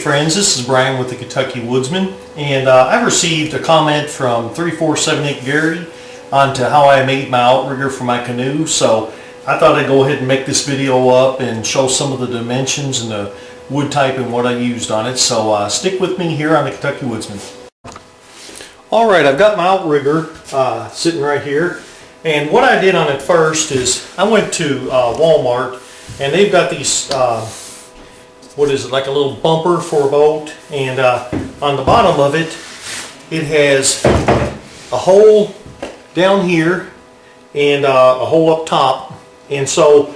friends, this is Brian with the Kentucky Woodsman, and I received a comment from 3478 Gary onto how I made my outrigger for my canoe, so I thought I'd go ahead and make this video up and show some of the dimensions and the wood type and what I used on it. So stick with me here on the Kentucky Woodsman. Alright, I've got my outrigger sitting right here, and what I did on it first is I went to Walmart, and they've got these what is it, like a little bumper for a boat, and on the bottom of it, it has a hole down here and a hole up top, and so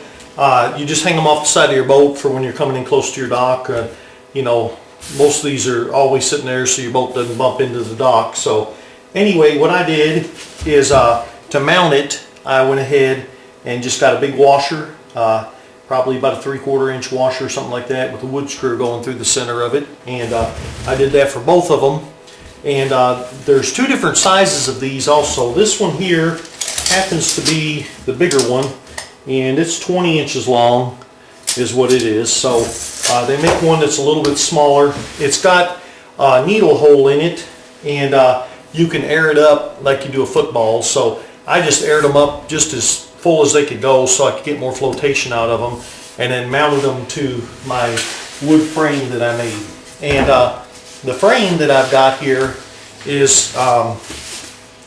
you just hang them off the side of your boat for when you're coming in close to your dock. You know, most of these are always sitting there so your boat doesn't bump into the dock. So anyway, what I did is to mount it, I went ahead and just got a big washer, probably about a 3/4 inch washer or something like that, with a wood screw going through the center of it, and I did that for both of them. And there's two different sizes of these also. This one here happens to be the bigger one, and it's 20 inches long is what it is. So they make one that's a little bit smaller. It's got a needle hole in it, and you can air it up like you do a football. So I just aired them up just as full as they could go so I could get more flotation out of them, and then mounted them to my wood frame that I made. And the frame that I've got here is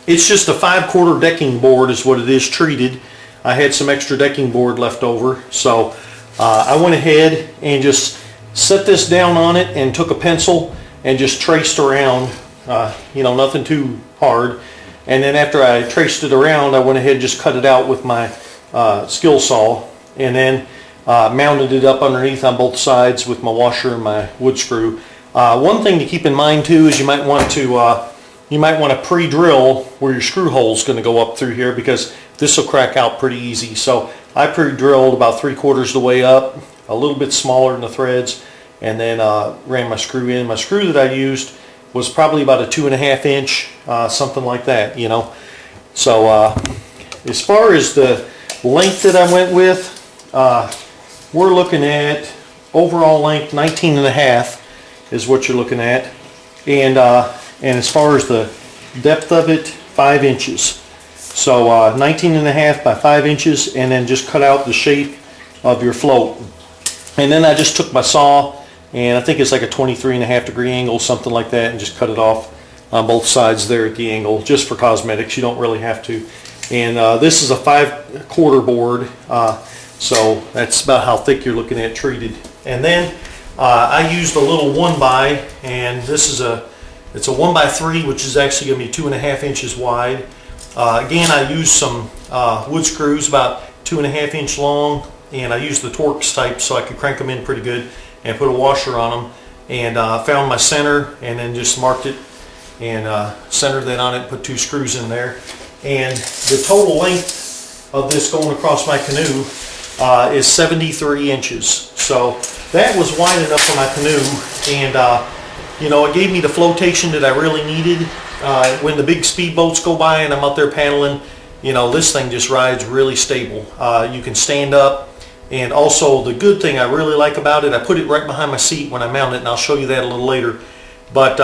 it's just a 5/4 decking board is what it is, treated. I had some extra decking board left over, so I went ahead and just set this down on it and took a pencil and just traced around, you know, nothing too hard. And then after I traced it around, I went ahead and just cut it out with my skill saw, and then mounted it up underneath on both sides with my washer and my wood screw. One thing to keep in mind too is you might want to pre-drill where your screw hole is going to go up through here, because this will crack out pretty easy. So I pre-drilled about 3/4 of the way up, a little bit smaller than the threads, and then ran my screw in. My screw that I used was probably about a 2.5 inch, something like that, you know. So as far as the length that I went with, we're looking at overall length 19.5 is what you're looking at, and as far as the depth of it, 5 inches. So 19.5 by 5 inches, and then just cut out the shape of your float. And then I just took my saw, and I think it's like a 23.5 degree angle, something like that, and just cut it off on both sides there at the angle, just for cosmetics. You don't really have to. And this is a 5/4 board, so that's about how thick you're looking at treated. And then I used a little 1x, and this is it's a 1x3, which is actually going to be 2.5 inches wide. Again, I used some wood screws about 2.5 inch long, and I used the Torx type so I could crank them in pretty good, and put a washer on them, and found my center, and then just marked it and centered that on it, put 2 screws in there. And the total length of this going across my canoe is 73 inches. So that was wide enough for my canoe, and you know, it gave me the flotation that I really needed. When the big speedboats go by and I'm out there paddling, you know, this thing just rides really stable. You can stand up. And also, the good thing I really like about it, I put it right behind my seat when I mount it, and I'll show you that a little later. But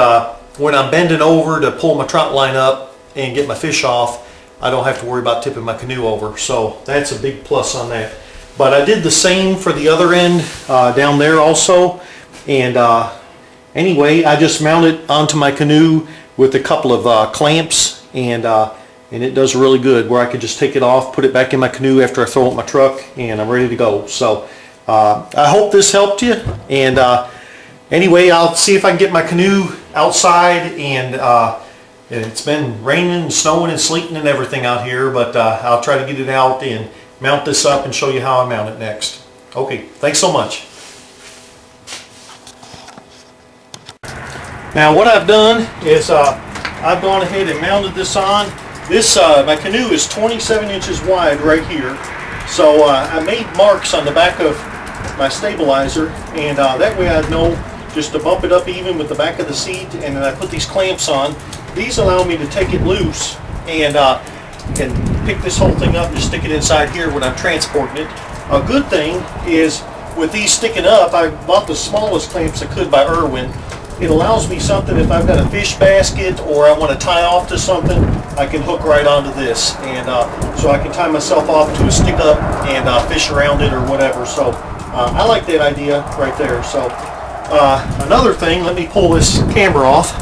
when I'm bending over to pull my trot line up and get my fish off, I don't have to worry about tipping my canoe over. So that's a big plus on that. But I did the same for the other end down there also. And anyway, I just mounted onto my canoe with a couple of clamps, and it does really good, where I could just take it off, put it back in my canoe after I throw it in my truck, and I'm ready to go. So I hope this helped you. And anyway, I'll see if I can get my canoe outside, and it's been raining and snowing and sleeting and everything out here, but I'll try to get it out and mount this up and show you how I mount it next. Okay, thanks so much. Now what I've done is I've gone ahead and mounted this on. This my canoe is 27 inches wide right here, so I made marks on the back of my stabilizer, and that way I'd know just to bump it up even with the back of the seat. And then I put these clamps on. These allow me to take it loose and pick this whole thing up and just stick it inside here when I'm transporting it. A good thing is with these sticking up, I bought the smallest clamps I could by Irwin. It allows me something if I've got a fish basket or I want to tie off to something, I can hook right onto this, and so I can tie myself off to a stick up and fish around it or whatever. So I like that idea right there. So another thing, let me pull this camera off.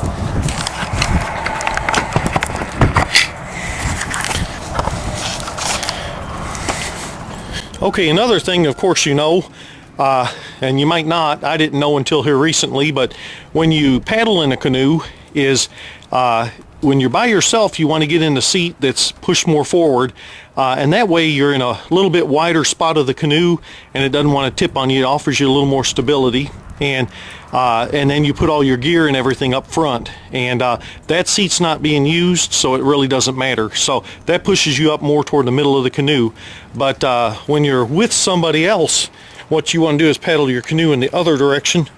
Okay, another thing, of course, you know, and you might not, I didn't know until here recently, but when you paddle in a canoe is when you're by yourself, you want to get in the seat that's pushed more forward, and that way you're in a little bit wider spot of the canoe and it doesn't want to tip on you. It offers you a little more stability, and then you put all your gear and everything up front, and that seat's not being used, so it really doesn't matter. So that pushes you up more toward the middle of the canoe. But when you're with somebody else, what you want to do is paddle your canoe in the other direction,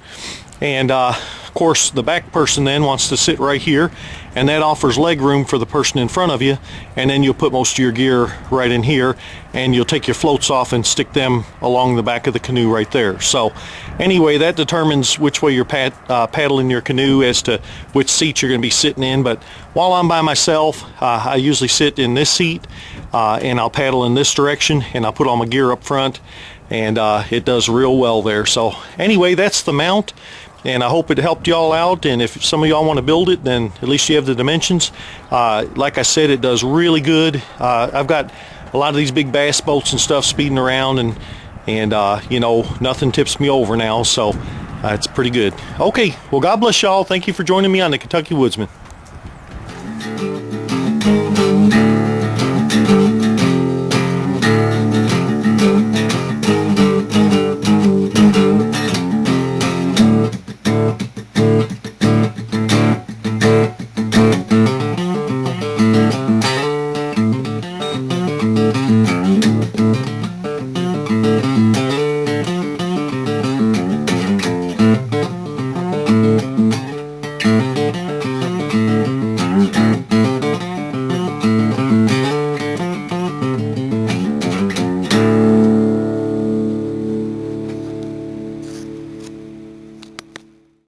and of course the back person then wants to sit right here, and that offers leg room for the person in front of you, and then you'll put most of your gear right in here, and you'll take your floats off and stick them along the back of the canoe right there. So anyway, that determines which way you're paddling your canoe as to which seat you're going to be sitting in. But while I'm by myself, I usually sit in this seat, and I'll paddle in this direction, and I'll put all my gear up front, and it does real well there. So anyway, that's the mount, and I hope it helped y'all out. And if some of y'all want to build it, then at least you have the dimensions. Like I said, it does really good. I've got a lot of these big bass boats and stuff speeding around, and you know, nothing tips me over now, so it's pretty good. Okay, well, God bless y'all. Thank you for joining me on the Kentucky Woodsman.